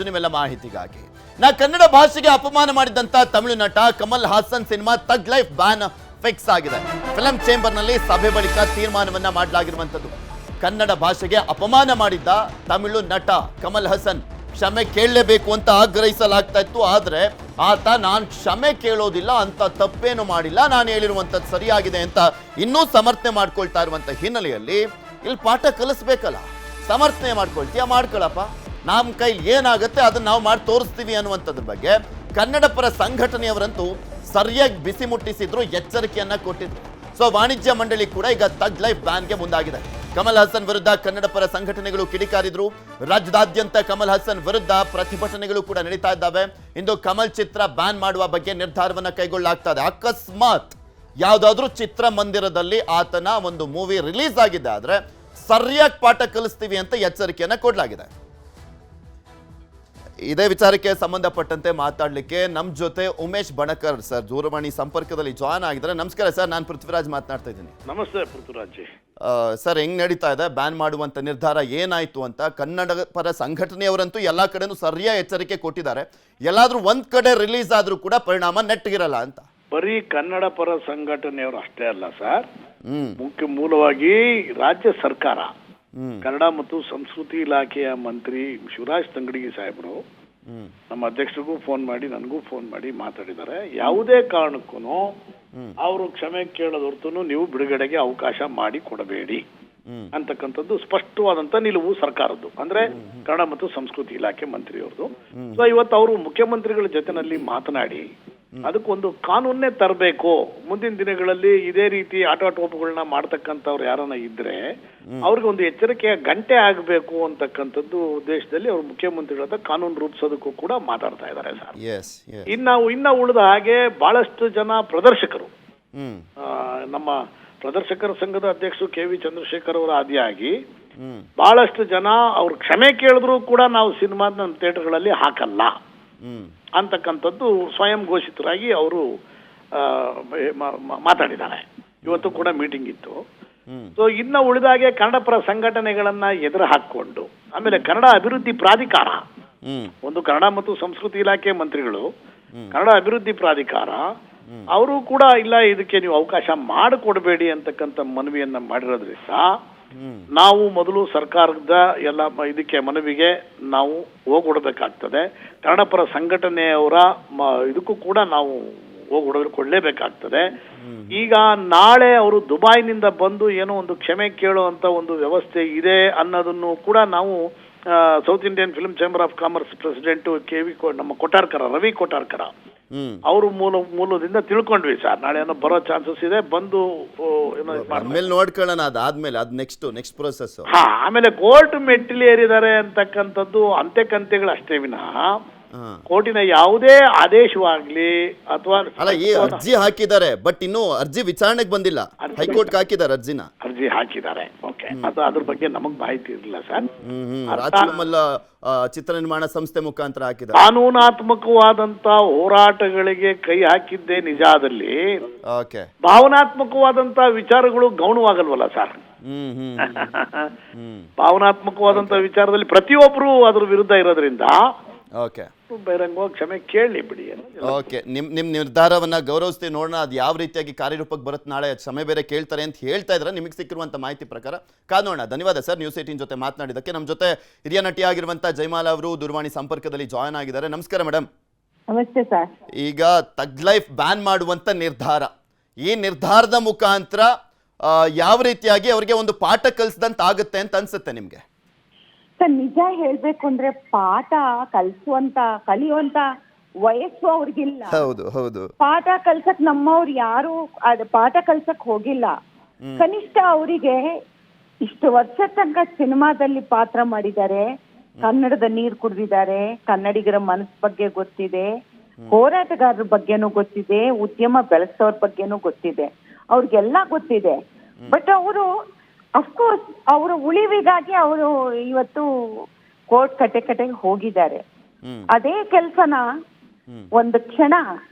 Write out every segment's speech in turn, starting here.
ಪುಟ್ಟರಾಜು ನಿಮ್ಮೆಲ್ಲ ಮಾಹಿತಿಗಾಗಿ. ಕನ್ನಡ ಭಾಷೆಗೆ ಅಪಮಾನ ಮಾಡಿದಂತ ತಮಿಳು ನಟ Kamal Haasan cinema thug life ban fix ಆಗಿದೆ. ಫಿಲಂ ಚೇಂಬರ್ ನಲ್ಲಿ ಸಭೆ ಬಳಿಕ ತೀರ್ಮಾನವನ್ನ ಮಾಡಲಾಗಿರುವಂತದ್ದು. ಕನ್ನಡ ಭಾಷೆಗೆ ಅಪಮಾನ ಮಾಡಿದ್ದ ತಮಿಳು ನಟ ಕಮಲ್ ಹಾಸನ್ ಕ್ಷಮೆ ಕೇಳಲೇಬೇಕು ಅಂತ ಆಗ್ರಹಿಸಲಾಗ್ತಾ ಇತ್ತು. ಆದ್ರೆ ಆತ ನಾನು ಕ್ಷಮೆ ಕೇಳೋದಿಲ್ಲ, ಅಂತ ತಪ್ಪೇನು ಮಾಡಿಲ್ಲ, ನಾನು ಹೇಳಿರುವಂಥದ್ದು ಸರಿಯಾಗಿದೆ ಅಂತ ಇನ್ನೂ ಸಮರ್ಥನೆ ಮಾಡ್ಕೊಳ್ತಾ ಇರುವಂತ ಹಿನ್ನೆಲೆಯಲ್ಲಿ ಇಲ್ಲಿ ಪಾಠ ಕಲಿಸ್ಬೇಕಲ್ಲ. ಸಮರ್ಥನೆ ಮಾಡ್ಕೊಳ್ತೀಯ, ಮಾಡ್ಕೊಳಪ್ಪ, ನಮ್ಮ ಕೈಲಿ ಏನಾಗುತ್ತೆ ಅದನ್ನ ನಾವು ಮಾಡಿ ತೋರಿಸ್ತೀವಿ ಅನ್ನುವಂಥದ್ರ ಬಗ್ಗೆ ಕನ್ನಡ ಪರ ಸಂಘಟನೆಯವರಂತೂ ಸರಿಯಾಗಿ ಬಿಸಿ ಮುಟ್ಟಿಸಿದ್ರು, ಎಚ್ಚರಿಕೆಯನ್ನ ಕೊಟ್ಟಿದ್ರು. ಸೊ ವಾಣಿಜ್ಯ ಮಂಡಳಿ ಕೂಡ ಈಗ ತಗ್ ಲೈಫ್ ಬ್ಯಾನ್ಗೆ ಮುಂದಾಗಿದೆ. ಕಮಲ್ ಹಾಸನ್ ವಿರುದ್ಧ ಕನ್ನಡ ಪರ ಸಂಘಟನೆಗಳು ಕಿಡಿಕಾರಿದ್ರು. ರಾಜ್ಯದಾದ್ಯಂತ ಕಮಲ್ ಹಾಸನ್ ವಿರುದ್ಧ ಪ್ರತಿಭಟನೆಗಳು ಕೂಡ ನಡೀತಾ ಇದ್ದಾವೆ. ಇಂದು ಕಮಲ್ ಚಿತ್ರ ಬ್ಯಾನ್ ಮಾಡುವ ಬಗ್ಗೆ ನಿರ್ಧಾರವನ್ನ ಕೈಗೊಳ್ಳಲಾಗ್ತಾ ಇದೆ. ಅಕಸ್ಮಾತ್ ಯಾವುದಾದ್ರೂ ಚಿತ್ರಮಂದಿರದಲ್ಲಿ ಆತನ ಒಂದು ಮೂವಿ ರಿಲೀಸ್ ಆಗಿದೆ ಆದ್ರೆ ಸರಿಯಾಗಿ ಪಾಠ ಕಲಿಸ್ತೀವಿ ಅಂತ ಎಚ್ಚರಿಕೆಯನ್ನ ಕೊಡಲಾಗಿದೆ. ಇದೇ ವಿಚಾರಕ್ಕೆ ಸಂಬಂಧಪಟ್ಟಂತೆ ಮಾತಾಡಲಿಕ್ಕೆ ನಮ್ಮ ಜೊತೆ ಉಮೇಶ್ ಬಣಕರ್ ಸರ್ ದೂರವಾಣಿ ಸಂಪರ್ಕದಲ್ಲಿ ಜಾಯ್ನ್ ಆಗಿದ್ದಾರೆ. ನಮಸ್ಕಾರ ಸರ್, ನಾನು ಪೃಥ್ವಿರಾಜ್ ಮಾತನಾಡ್ತಾ ಇದ್ದೀನಿ. ನಮಸ್ತೆ ಪೃಥ್ವಿರಾಜ್. ಸರ್, ಹೆಂಗ್ ನಡೀತಾ ಇದೆ ಬ್ಯಾನ್ ಮಾಡುವಂತ ನಿರ್ಧಾರ, ಏನಾಯ್ತು ಅಂತ? ಕನ್ನಡ ಪರ ಸಂಘಟನೆಯವರಂತೂ ಎಲ್ಲಾ ಕಡೆನೂ ಸರಿಯಾದ ಎಚ್ಚರಿಕೆ ಕೊಟ್ಟಿದ್ದಾರೆ. ಎಲ್ಲಾದ್ರೂ ಒಂದ್ ಕಡೆ ರಿಲೀಸ್ ಆದ್ರೂ ಕೂಡ ಪರಿಣಾಮ ನೆಟ್ಟಗಿರಲ್ಲ ಅಂತ. ಬರೀ ಕನ್ನಡ ಪರ ಸಂಘಟನೆಯವರು ಅಷ್ಟೇ ಅಲ್ಲ ಸರ್, ಮುಖ್ಯ ಮೂಲವಾಗಿ ರಾಜ್ಯ ಸರ್ಕಾರ, ಕನ್ನಡ ಮತ್ತು ಸಂಸ್ಕೃತಿ ಇಲಾಖೆಯ ಮಂತ್ರಿ ಶಿವರಾಜ್ ತಂಗಡಗಿ ಸಾಹೇಬರು ನಮ್ಮ ಅಧ್ಯಕ್ಷರಿಗೂ ಫೋನ್ ಮಾಡಿ ನನಗೂ ಫೋನ್ ಮಾಡಿ ಮಾತಾಡಿದ್ದಾರೆ. ಯಾವುದೇ ಕಾರಣಕ್ಕೂ ಅವರು ಕ್ಷಮೆ ಕೇಳೋದ ಹೊರತು ನೀವು ಬಿಡುಗಡೆಗೆ ಅವಕಾಶ ಮಾಡಿ ಕೊಡಬೇಡಿ ಅಂತಕ್ಕಂಥದ್ದು ಸ್ಪಷ್ಟವಾದಂತ ನಿಲುವು ಸರ್ಕಾರದ್ದು, ಅಂದ್ರೆ ಕನ್ನಡ ಮತ್ತು ಸಂಸ್ಕೃತಿ ಇಲಾಖೆ ಮಂತ್ರಿಯವ್ರದ್ದು. ಸೊ ಇವತ್ತು ಅವರು ಮುಖ್ಯಮಂತ್ರಿಗಳ ಜೊತೆನಲ್ಲಿ ಮಾತನಾಡಿ ಅದಕ್ಕೊಂದು ಕಾನೂನೇ ತರಬೇಕು. ಮುಂದಿನ ದಿನಗಳಲ್ಲಿ ಇದೇ ರೀತಿ ಆಟೋಪಗಳನ್ನ ಮಾಡ್ತಕ್ಕಂಥವ್ರು ಯಾರನ್ನ ಇದ್ರೆ ಅವ್ರಿಗೆ ಒಂದು ಎಚ್ಚರಿಕೆಯ ಗಂಟೆ ಆಗಬೇಕು ಅಂತಕ್ಕಂಥದ್ದು ಉದ್ದೇಶದಲ್ಲಿ ಅವರು ಮುಖ್ಯಮಂತ್ರಿಗಳಾದ ಕಾನೂನು ರೂಪಿಸೋದಕ್ಕೂ ಕೂಡ ಮಾತಾಡ್ತಾ ಇದ್ದಾರೆ ಸರ್. ಇನ್ನ ಉಳಿದ ಹಾಗೆ ಬಹಳಷ್ಟು ಜನ ಪ್ರದರ್ಶಕರು, ನಮ್ಮ ಪ್ರದರ್ಶಕರ ಸಂಘದ ಅಧ್ಯಕ್ಷರು KV ಚಂದ್ರಶೇಖರ್ ಅವರ ಆದಿಯಾಗಿ ಬಹಳಷ್ಟು ಜನ ಅವ್ರು ಕ್ಷಮೆ ಕೇಳಿದ್ರು ಕೂಡ ನಾವು ಸಿನಿಮಾದ ನಮ್ಮ ಥಿಯೇಟರ್ಗಳಲ್ಲಿ ಹಾಕಲ್ಲ ಅಂತಕ್ಕಂಥದ್ದು ಸ್ವಯಂ ಘೋಷಿತರಾಗಿ ಅವರು ಮಾತಾಡಿದ್ದಾರೆ. ಇವತ್ತು ಕೂಡ ಮೀಟಿಂಗ್ ಇತ್ತು. ಸೊ ಇನ್ನ ಉಳಿದಾಗೆ ಕನ್ನಡ ಪರ ಸಂಘಟನೆಗಳನ್ನ ಎದುರು ಹಾಕೊಂಡು, ಆಮೇಲೆ ಕನ್ನಡ ಅಭಿವೃದ್ಧಿ ಪ್ರಾಧಿಕಾರ, ಒಂದು ಕನ್ನಡ ಮತ್ತು ಸಂಸ್ಕೃತಿ ಇಲಾಖೆ ಮಂತ್ರಿಗಳು, ಕನ್ನಡ ಅಭಿವೃದ್ಧಿ ಪ್ರಾಧಿಕಾರ ಅವರು ಕೂಡ ಇಲ್ಲ ಇದಕ್ಕೆ ನೀವು ಅವಕಾಶ ಮಾಡಿಕೊಡ್ಬೇಡಿ ಅಂತಕ್ಕಂಥ ಮನವಿಯನ್ನ ಮಾಡಿರೋದ್ರಿಂದ ನಾವು ಮೊದಲು ಸರ್ಕಾರದ ಎಲ್ಲ ಇದಕ್ಕೆ ಮನವಿಗೆ ನಾವು ಹೋಗೊಡ್ಬೇಕಾಗ್ತದೆ. ಕನ್ನಡ ಪರ ಸಂಘಟನೆಯವರ ಇದಕ್ಕೂ ಕೂಡ ನಾವು ಕೊಡ್ಲೇಬೇಕಾಗ್ತದೆ. ಈಗ ನಾಳೆ ಅವರು ದುಬೈನಿಂದ ಬಂದು ಏನೋ ಒಂದು ಕ್ಷಮೆ ಕೇಳುವಂತ ಒಂದು ವ್ಯವಸ್ಥೆ ಇದೆ ಅನ್ನೋದನ್ನು ಕೂಡ ನಾವು south Indian film chamber of commerce president ನಮ್ಮ ಕೊಟ್ಟಾರ್ಕರ ರವಿ ಕೊಟ್ಟಾರ್ಕರ ಅವರು ಮೂಲದಿಂದ ತಿಳ್ಕೊಂಡ್ವಿ ಸರ್. ನಾಳೆ ಏನೋ ಬರೋ ಚಾನ್ಸಸ್ ಇದೆ, ಬಂದು ನೋಡ್ಕೊಳ್ಳೋಣ. ಅದಾದ್ಮೇಲೆ ಅದು ನೆಕ್ಸ್ಟ್ ಪ್ರೊಸೆಸ್. ಆಮೇಲೆ ಕೋರ್ಟ್ ಮೆಟ್ಟಿಲು ಏರಿದ್ದಾರೆ ಅಂತಕ್ಕಂಥದ್ದು ಅಂತೆಕಂತೆಗಳು ಅಷ್ಟೇ ವಿನಃ ಕೋರ್ಟಿನ ಯಾವುದೇ ಆದೇಶವಾಗ್ಲಿ ಅಥವಾ ಅಲ್ಲ, ಈ ಅರ್ಜಿ ಹಾಕಿದ್ದಾರೆ ಬಟ್ ಇನ್ನು ಅರ್ಜಿ ವಿಚಾರಣೆಗೆ ಬಂದಿಲ್ಲ. ಹೈಕೋರ್ಟ್ ಹಾಕಿದ್ದಾರೆ, ಅರ್ಜಿ ಹಾಕಿದ್ದಾರೆ. ಓಕೆ, ಅದು ಅದ್ರ ಬಗ್ಗೆ ನಮಗ್ ಮಾಹಿತಿ ಇರಲಿಲ್ಲ ಸರ್. ರಾಜಕಮಲ್ ಚಿತ್ರ ನಿರ್ಮಾಣ ಸಂಸ್ಥೆ ಮುಖಾಂತರ ಹಾಕಿದ್ದಾರೆ. ಕಾನೂನಾತ್ಮಕವಾದಂತ ಹೋರಾಟಗಳಿಗೆ ಕೈ ಹಾಕಿದ್ದೆ ನಿಜಾದಲ್ಲಿ ಓಕೆ, ಭಾವನಾತ್ಮಕವಾದಂತ ವಿಚಾರಗಳು ಗೌಣವಾಗಲ್ವಲ್ಲ ಸರ್. ಭಾವನಾತ್ಮಕವಾದಂತ ವಿಚಾರದಲ್ಲಿ ಪ್ರತಿಯೊಬ್ಬರು ಅದ್ರ ವಿರುದ್ಧ ಇರೋದ್ರಿಂದ ಓಕೆ, ಬಹಿರಂಗವಾಗಿ ಕ್ಷಮೆ ಕೇಳಲಿ ಬಿಡಿ. ಓಕೆ, ನಿಮ್ ನಿರ್ಧಾರವನ್ನ ಗೌರವಿಸ್ತೀವಿ. ನೋಡೋಣ ಅದು ಯಾವ ರೀತಿಯಾಗಿ ಕಾರ್ಯರೂಪಕ್ಕೆ ಬರುತ್ತೆ. ನಾಳೆ ಕ್ಷಮೆ ಬೇರೆ ಕೇಳ್ತಾರೆ ಅಂತ ಹೇಳ್ತಾ ಇದ್ರೆ ನಿಮಗೆ ಸಿಕ್ಕಿರುವಂತ ಮಾಹಿತಿ ಪ್ರಕಾರ ಕಾನೋಣ. ಧನ್ಯವಾದ ಸರ್ ನ್ಯೂಸ್ 18 ಜೊತೆ ಮಾತನಾಡಿದಕ್ಕೆ. ನಮ್ಮ ಜೊತೆ ಹಿರಿಯ ನಟಿಯಾಗಿರುವಂತ ಜಯಮಾಲಾ ಅವರು ದೂರವಾಣಿ ಸಂಪರ್ಕದಲ್ಲಿ ಜಾಯ್ನ್ ಆಗಿದ್ದಾರೆ. ನಮಸ್ಕಾರ ಮೇಡಮ್. ನಮಸ್ತೆ ಸರ್. ಈಗ ತಗ್ ಲೈಫ್ ಬ್ಯಾನ್ ಮಾಡುವಂತ ನಿರ್ಧಾರ, ಈ ನಿರ್ಧಾರದ ಮುಖಾಂತರ ಯಾವ ರೀತಿಯಾಗಿ ಅವರಿಗೆ ಒಂದು ಪಾಠ ಕಲಿಸಿದಂತ ಆಗುತ್ತೆ ಅಂತ ಅನ್ಸುತ್ತೆ ನಿಮ್ಗೆ? ಸರ್, ನಿಜ ಹೇಳ್ಬೇಕು ಅಂದ್ರೆ ಪಾಠ ಕಲಿಯುವಂತ ವಯಸ್ಸು ಅವ್ರಿಗಿಲ್ಲ. ಹೌದು ಹೌದು, ಪಾಠ ಕಲ್ಸಕ್ ನಮ್ಮವ್ರು ಯಾರು ಪಾಠ ಕಲ್ಸಕ್ ಹೋಗಿಲ್ಲ. ಕನಿಷ್ಠ ಅವರಿಗೆ ಇಷ್ಟು ವರ್ಷ ತನಕ ಸಿನಿಮಾದಲ್ಲಿ ಪಾತ್ರ ಮಾಡಿದ್ದಾರೆ, ಕನ್ನಡದ ನೀರು ಕುಡಿದಿದ್ದಾರೆ, ಕನ್ನಡಿಗರ ಮನಸ್ಸು ಬಗ್ಗೆ ಗೊತ್ತಿದೆ, ಹೋರಾಟಗಾರರ ಬಗ್ಗೆನೂ ಗೊತ್ತಿದೆ, ಉದ್ಯಮ ಬೆಳೆಸೋರ್ ಬಗ್ಗೆನೂ ಗೊತ್ತಿದೆ, ಅವ್ರಿಗೆಲ್ಲ ಗೊತ್ತಿದೆ. ಬಟ್ ಅವರು ಅಫ್ಕೋರ್ಸ್ ಅವರ ಉಳಿವಿಗಾಗಿ ಅವರು ಇವತ್ತು ಕೋರ್ಟ್ ಕಟ್ಟೆಗೆ ಹೋಗಿದ್ದಾರೆ. ಅದೇ ಕೆಲ್ಸನ ಒಂದು ಕ್ಷಣ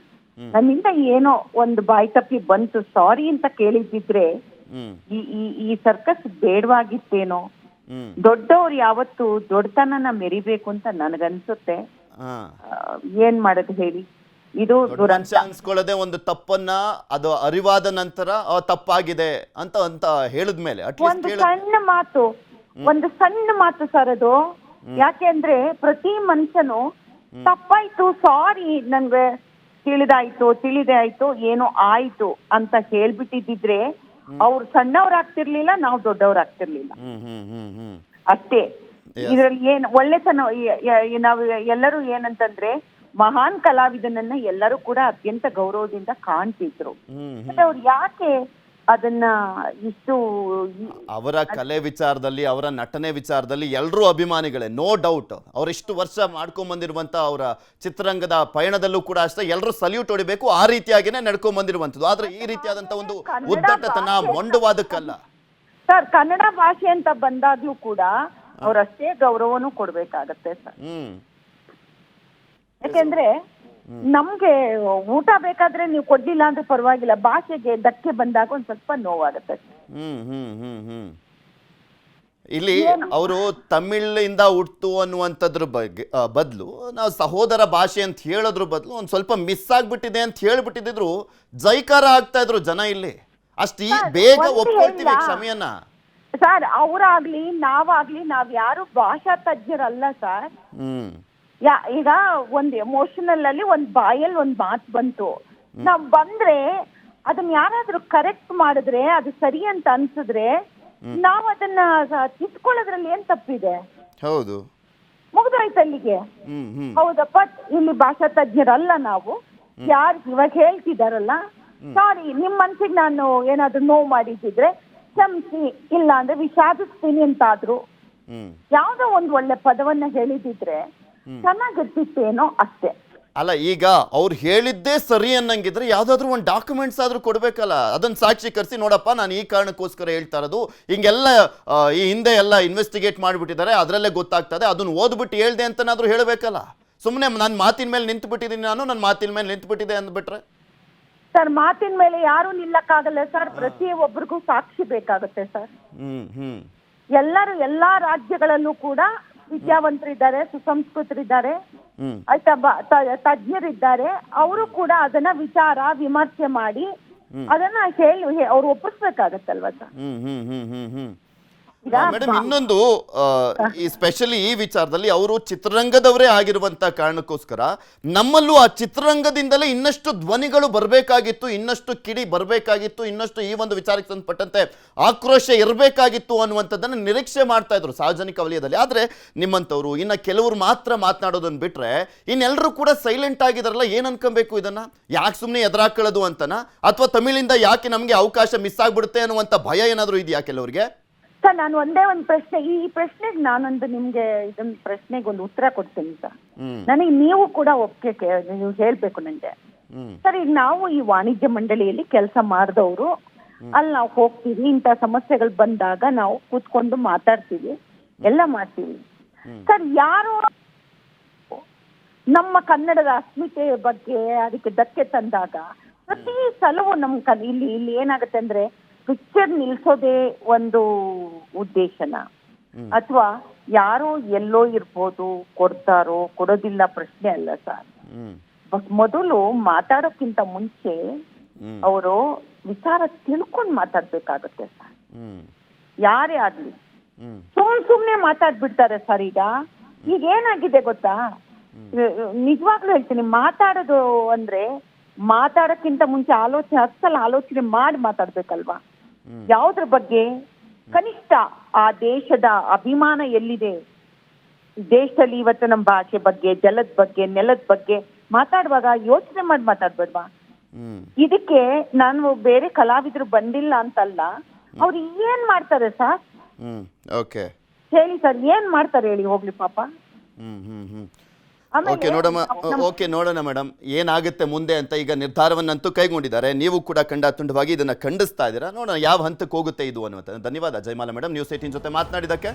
ನನ್ನಿಂದ ಏನೋ ಒಂದು ಬಾಯಿ ತಪ್ಪಿ ಬಂತು ಸಾರಿ ಅಂತ ಕೇಳಿದ್ದಿದ್ರೆ ಈ ಸರ್ಕಸ್ ಬೇಡವಾಗಿತ್ತೇನೋ, ದೊಡ್ಡವ್ರು ಯಾವತ್ತು ದೊಡ್ಡತನನ ಮೆರಿಬೇಕು ಅಂತ ನನಗನ್ಸುತ್ತೆ. ಏನ್ ಮಾಡೋದು ಹೇಳಿ, ಇದು ದುರಂತ. ಅನ್ಸ್ಕೊಳ್ಳದೆ ಒಂದು ತಪ್ಪನ್ನ ಅದು ಅರಿವಾದ ನಂತರ ತಪ್ಪಾಗಿದೆ ಅಂತ ಅಂತ ಹೇಳಿದ್ಮೇಲೆ ಒಂದು ಸಣ್ಣ ಮಾತು ಸರ್ ಅದು. ಯಾಕೆಂದ್ರೆ ಪ್ರತಿ ಮನುಷ್ಯನು ತಪ್ಪಾಯ್ತು, ಸಾರಿ, ನನ್ಗೆ ತಿಳಿದೆ ಆಯ್ತು, ಏನೋ ಆಯ್ತು ಅಂತ ಹೇಳ್ಬಿಟ್ಟಿದ್ರೆ ಅವ್ರು ಸಣ್ಣವ್ರಾಗ್ತಿರ್ಲಿಲ್ಲ, ನಾವು ದೊಡ್ಡವ್ರಾಗ್ತಿರ್ಲಿಲ್ಲ ಅಷ್ಟೇ. ಇದ್ರಲ್ಲಿ ಏನ್ ಒಳ್ಳೆತನ, ನಾವು ಎಲ್ಲರೂ ಏನಂತಂದ್ರೆ ಮಹಾನ್ ಕಲಾವಿದನನ್ನ ಎಲ್ಲರೂ ಕೂಡ ಅತ್ಯಂತ ಗೌರವದಿಂದ ಕಾಣ್ತಿದ್ರು. ಅವ್ರು ಯಾಕೆ ಅದನ್ನ ಇಷ್ಟು ಅವರ ಕಲೆ ವಿಚಾರದಲ್ಲಿ, ಅವರ ನಟನೆ ವಿಚಾರದಲ್ಲಿ ಎಲ್ಲರೂ ಅಭಿಮಾನಿಗಳೇ, ನೋ ಡೌಟ್. ಅವರಿಷ್ಟು ವರ್ಷ ಮಾಡ್ಕೊಂಡ್ ಬಂದಿರುವಂತ ಅವರ ಚಿತ್ರರಂಗದ ಪಯಣದಲ್ಲೂ ಕೂಡ ಅಷ್ಟೇ ಎಲ್ಲರೂ ಸಲ್ಯೂಟ್ ಹೊಡಿಬೇಕು. ಆ ರೀತಿಯಾಗಿನೇ ನಡ್ಕೊಂಡ್ ಬಂದಿರುವಂತದ್ದು. ಆದ್ರೆ ಈ ರೀತಿಯಾದಂತ ಒಂದು ಉದ್ದಟತನ, ಮೊಂಡುವಾದಕ್ಕಲ್ಲ ಸರ್. ಕನ್ನಡ ಭಾಷೆ ಅಂತ ಬಂದಾಗ್ಲೂ ಕೂಡ ಅವ್ರಷ್ಟೇ ಗೌರವನೂ ಕೊಡ್ಬೇಕಾಗತ್ತೆ ಸರ್. ಯಾಕೆಂದ್ರೆ ನಮ್ಗೆ ಊಟ ಬೇಕಾದ್ರೆ ನೀವು ಕೊಡ್ಲಿಲ್ಲ ಅಂದ್ರೆ ಪರವಾಗಿಲ್ಲ, ಭಾಷೆಗೆ ಧಕ್ಕೆ ಬಂದಾಗ ಒಂದ್ ಸ್ವಲ್ಪ ನೋವಾಗತ್ತೆ. ಇಲ್ಲಿ ಅವರು ತಮಿಳಿಂದ ಹುಟ್ಟು ಅನ್ನುವಂಥದ್ರ ಬಗ್ಗೆ ಬದಲು ನಾವು ಸಹೋದರ ಭಾಷೆ ಅಂತ ಹೇಳೋದ್ರ ಬದಲು ಒಂದ್ ಸ್ವಲ್ಪ ಮಿಸ್ ಆಗ್ಬಿಟ್ಟಿದೆ ಅಂತ ಹೇಳ್ಬಿಟ್ಟಿದ್ರು ಜೈಕಾರ ಆಗ್ತಾ ಇದ್ರು ಜನ. ಇಲ್ಲಿ ಅಷ್ಟು ಬೇಗ ಒಪ್ಕೊಳ್ತೀವಿ ಕ್ಷಮೆಯನ್ನ ಸರ್. ಅವರಾಗ್ಲಿ ನಾವಾಗ್ಲಿ ನಾವ್ ಯಾರು ಭಾಷಾ ತಜ್ಞರಲ್ಲ ಸರ್. ಈಗ ಒಂದ್ ಎಮೋಷನಲ್ ಅಲ್ಲಿ ಒಂದ್ ಬಾಯಲ್ಲಿ ಒಂದ್ ಮಾತು ಬಂತು, ನಾವ್ ಬಂದ್ರೆ ಅದನ್ನ ಯಾರಾದ್ರೂ ಕರೆಕ್ಟ್ ಮಾಡಿದ್ರೆ ಅದು ಸರಿ ಅಂತ ಅನ್ಸಿದ್ರೆ ನಾವ್ ಅದನ್ನ ತಿಳ್ಕೊಳ್ಳೋದ್ರಲ್ಲಿ ಏನ್ ತಪ್ಪಿದೆ? ಹೌದು, ಮುಗ್ದೋಯ್ತು ಅಲ್ಲಿಗೆ. ಹೌದಪ್ಪ, ಇಲ್ಲಿ ಭಾಷಾ ತಜ್ಞರಲ್ಲ ನಾವು, ಯಾರು ಇವಾಗ ಹೇಳ್ತಿದಾರಲ್ಲ, ಸಾರಿ, ನಿಮ್ ಮನ್ಸಿಗೆ ನಾನು ಏನಾದ್ರು ನೋವು ಮಾಡಿದ್ರೆ ಕ್ಷಮಿಸಿ, ಇಲ್ಲ ಅಂದ್ರೆ ವಿಷಾದಿಸ್ತೀನಿ ಅಂತಾದ್ರು ಯಾವ್ದೋ ಒಂದ್ ಒಳ್ಳೆ ಪದವನ್ನ ಹೇಳಿದಿದ್ರೆ ಚೆನ್ನಾಗಿರ್ತಿತ್ತೇನೋ ಅಷ್ಟೇ. ಅಲ್ಲ, ಈಗ ಅವ್ರು ಹೇಳಿದ್ದೇ ಸರಿ ಅನ್ನಂಗಿದ್ರೆ ಯಾವ್ದಾದ್ರು ಒಂದು ಡಾಕ್ಯುಮೆಂಟ್ಸ್ ಆದ್ರೂ ಕೊಡ್ಬೇಕಲ್ಲ. ಅದನ್ನ ಸಾಕ್ಷೀಕರಿಸಿ, ನೋಡಪ್ಪ ನಾನು ಈ ಕಾರಣಕ್ಕೋಸ್ಕರ ಹೇಳ್ತಾ ಇರೋದು, ಹಿಂಗೆಲ್ಲ ಈ ಹಿಂದೆ ಎಲ್ಲ ಇನ್ವೆಸ್ಟಿಗೇಟ್ ಮಾಡಿಬಿಟ್ಟಿದ್ದಾರೆ, ಅದರಲ್ಲೇ ಗೊತ್ತಾಗ್ತದೆ, ಅದನ್ನ ಓದ್ಬಿಟ್ಟು ಹೇಳ್ದೆ ಅಂತನಾದ್ರೂ ಹೇಳಬೇಕಲ್ಲ. ಸುಮ್ಮನೆ ನನ್ನ ಮಾತಿನ ಮೇಲೆ ನಿಂತು ಬಿಟ್ಟಿದ್ದೀನಿ, ನನ್ನ ಮಾತಿನ ಮೇಲೆ ನಿಂತು ಬಿಟ್ಟಿದೆ ಅಂದ್ಬಿಟ್ರೆ ಸರ್, ಮಾತಿನ ಮೇಲೆ ಯಾರು ನಿಲ್ಲಕ್ಕಾಗಲ್ಲ ಸರ್. ಪ್ರತಿ ಒಬ್ಬರಿಗೂ ಸಾಕ್ಷಿ ಬೇಕಾಗುತ್ತೆ ಸರ್. ಎಲ್ಲಾ ರಾಜ್ಯಗಳಲ್ಲೂ ಕೂಡ ವಿದ್ಯಾವಂತರಿದ್ದಾರೆ, ಸುಸಂಸ್ಕೃತರಿದ್ದಾರೆ, ಆಯ್ತಾ, ತಜ್ಞರಿದ್ದಾರೆ. ಅವರು ಕೂಡ ಅದನ್ನ ವಿಚಾರ ವಿಮರ್ಶೆ ಮಾಡಿ ಅದನ್ನ ಹೇಳಿ ಅವ್ರು ಒಪ್ಪಿಸ್ಬೇಕಾಗತ್ತಲ್ವಾ ಸರ್. ಮೇಡಮ್, ಇನ್ನೊಂದು ಈ ಸ್ಪೆಷಲಿ ಈ ವಿಚಾರದಲ್ಲಿ ಅವರು ಚಿತ್ರರಂಗದವರೇ ಆಗಿರುವಂತ ಕಾರಣಕ್ಕೋಸ್ಕರ ನಮ್ಮಲ್ಲೂ ಆ ಚಿತ್ರರಂಗದಿಂದಲೇ ಇನ್ನಷ್ಟು ಧ್ವನಿಗಳು ಬರಬೇಕಾಗಿತ್ತು, ಇನ್ನಷ್ಟು ಕಿಡಿ ಬರಬೇಕಾಗಿತ್ತು, ಇನ್ನಷ್ಟು ಈ ಒಂದು ವಿಚಾರಕ್ಕೆ ಸಂಬಂಧಪಟ್ಟಂತೆ ಆಕ್ರೋಶ ಇರಬೇಕಾಗಿತ್ತು ಅನ್ನುವಂಥದ್ದನ್ನು ನಿರೀಕ್ಷೆ ಮಾಡ್ತಾ ಇದ್ರು ಸಾರ್ವಜನಿಕ ವಲಯದಲ್ಲಿ. ಆದ್ರೆ ನಿಮ್ಮಂಥವ್ರು ಇನ್ನ ಕೆಲವರು ಮಾತ್ರ ಮಾತನಾಡೋದನ್ನ ಬಿಟ್ರೆ ಇನ್ನೆಲ್ಲರೂ ಕೂಡ ಸೈಲೆಂಟ್ ಆಗಿದಾರಲ್ಲ. ಏನ್ ಅನ್ಕೊಬೇಕು ಇದನ್ನ? ಯಾಕೆ ಸುಮ್ಮನೆ ಎದುರಾಕೊಳ್ಳೋದು ಅಂತನ, ಅಥವಾ ತಮಿಳಿಂದ ಯಾಕೆ ನಮ್ಗೆ ಅವಕಾಶ ಮಿಸ್ ಆಗ್ಬಿಡುತ್ತೆ ಅನ್ನುವಂಥ ಭಯ ಏನಾದ್ರು ಇದೆಯಾ ಕೆಲವರಿಗೆ? ಸರ್, ನಾನು ಒಂದೇ ಒಂದು ಪ್ರಶ್ನೆ, ಈ ಪ್ರಶ್ನೆಗೆ ನಾನೊಂದು ನಿಮ್ಗೆ ಇದೊಂದು ಪ್ರಶ್ನೆಗೆ ಒಂದು ಉತ್ತರ ಕೊಡ್ತೀನಿ ಸರ್. ನನಗೆ ನೀವು ಕೂಡ ಒಪ್ಪಿಗೆ ನೀವು ಹೇಳ್ಬೇಕು ನಂಗೆ. ಸರ್, ಈಗ ನಾವು ಈ ವಾಣಿಜ್ಯ ಮಂಡಳಿಯಲ್ಲಿ ಕೆಲಸ ಮಾಡಿದವರು, ಅಲ್ಲಿ ನಾವು ಹೋಗ್ತೀವಿ, ಇಂಥ ಸಮಸ್ಯೆಗಳು ಬಂದಾಗ ನಾವು ಕೂತ್ಕೊಂಡು ಮಾತಾಡ್ತೀವಿ, ಎಲ್ಲ ಮಾಡ್ತೀವಿ. ಸರ್, ಯಾರು ನಮ್ಮ ಕನ್ನಡದ ಅಸ್ಮಿತೆ ಬಗ್ಗೆ ಅದಕ್ಕೆ ಧಕ್ಕೆ ತಂದಾಗ ಪ್ರತಿ ಸಲವೂ ಇಲ್ಲಿ ಏನಾಗುತ್ತೆ ಅಂದ್ರೆ ಪಿಕ್ಚರ್ ನಿಲ್ಸೋದೇ ಒಂದು ಉದ್ದೇಶನ, ಅಥವಾ ಯಾರೋ ಎಲ್ಲೋ ಇರ್ಬೋದು, ಕೊಡ್ತಾರೋ ಕೊಡೋದಿಲ್ಲ ಪ್ರಶ್ನೆ ಅಲ್ಲ ಸರ್. ಮೊದಲು ಮಾತಾಡೋಕ್ಕಿಂತ ಮುಂಚೆ ಅವರು ವಿಚಾರ ತಿಳ್ಕೊಂಡು ಮಾತಾಡ್ಬೇಕಾಗತ್ತೆ ಸರ್. ಯಾರೇ ಆಗ್ಲಿ ಸುಮ್ನೆ ಮಾತಾಡ್ಬಿಡ್ತಾರೆ ಸರ್. ಈಗ ಏನಾಗಿದೆ ಗೊತ್ತಾ, ನಿಜವಾಗ್ಲೂ ಹೇಳ್ತೀನಿ, ಮಾತಾಡೋದು ಅಂದ್ರೆ ಮಾತಾಡೋಕ್ಕಿಂತ ಮುಂಚೆ ಹತ್ತು ಸಲ ಆಲೋಚನೆ ಮಾಡಿ ಮಾತಾಡ್ಬೇಕಲ್ವಾ. ಯಾವುದ್ರ ಬಗ್ಗೆ? ಕನಿಷ್ಠ ಆ ದೇಶದ ಅಭಿಮಾನ ಎಲ್ಲಿದೆ, ದೇಶದಲ್ಲಿ ಇವತ್ತು ನಮ್ಮ ಭಾಷೆ ಬಗ್ಗೆ, ಜಲದ ಬಗ್ಗೆ, ನೆಲದ ಬಗ್ಗೆ ಮಾತಾಡುವಾಗ ಯೋಚನೆ ಮಾಡಿ ಮಾತಾಡ್ಬೇಡ್ವಾ? ಇದಕ್ಕೆ ನಾನು ಬೇರೆ ಕಲಾವಿದರು ಬಂದಿಲ್ಲ ಅಂತಲ್ಲ, ಅವ್ರು ಏನ್ ಮಾಡ್ತಾರೆ ಸರ್ ಹೇಳಿ ಸರ್, ಏನ್ ಮಾಡ್ತಾರೆ ಹೇಳಿ, ಹೋಗ್ಲಿ ಪಾಪ. ನೋಡೋಣ ಮೇಡಮ್ ಏನಾಗುತ್ತೆ ಮುಂದೆ ಅಂತ. ಈಗ ನಿರ್ಧಾರವನ್ನಂತೂ ಕೈಗೊಂಡಿದ್ದಾರೆ, ನೀವು ಕೂಡ ಖಂಡಾತುಂಡವಾಗಿ ಇದನ್ನ ಖಂಡಿಸ್ತಾ ಇದ್ದೀರಾ. ನೋಡೋಣ ಯಾವ ಹಂತಕ್ಕೆ ಹೋಗುತ್ತೆ ಇದು ಅನ್ನುವಂಥ. ಧನ್ಯವಾದ ಜಯಮಾಲಾ ಮೇಡಮ್, ನ್ಯೂಸ್ 18 ಜೊತೆ ಮಾತನಾಡಿದ್ದಕ್ಕೆ.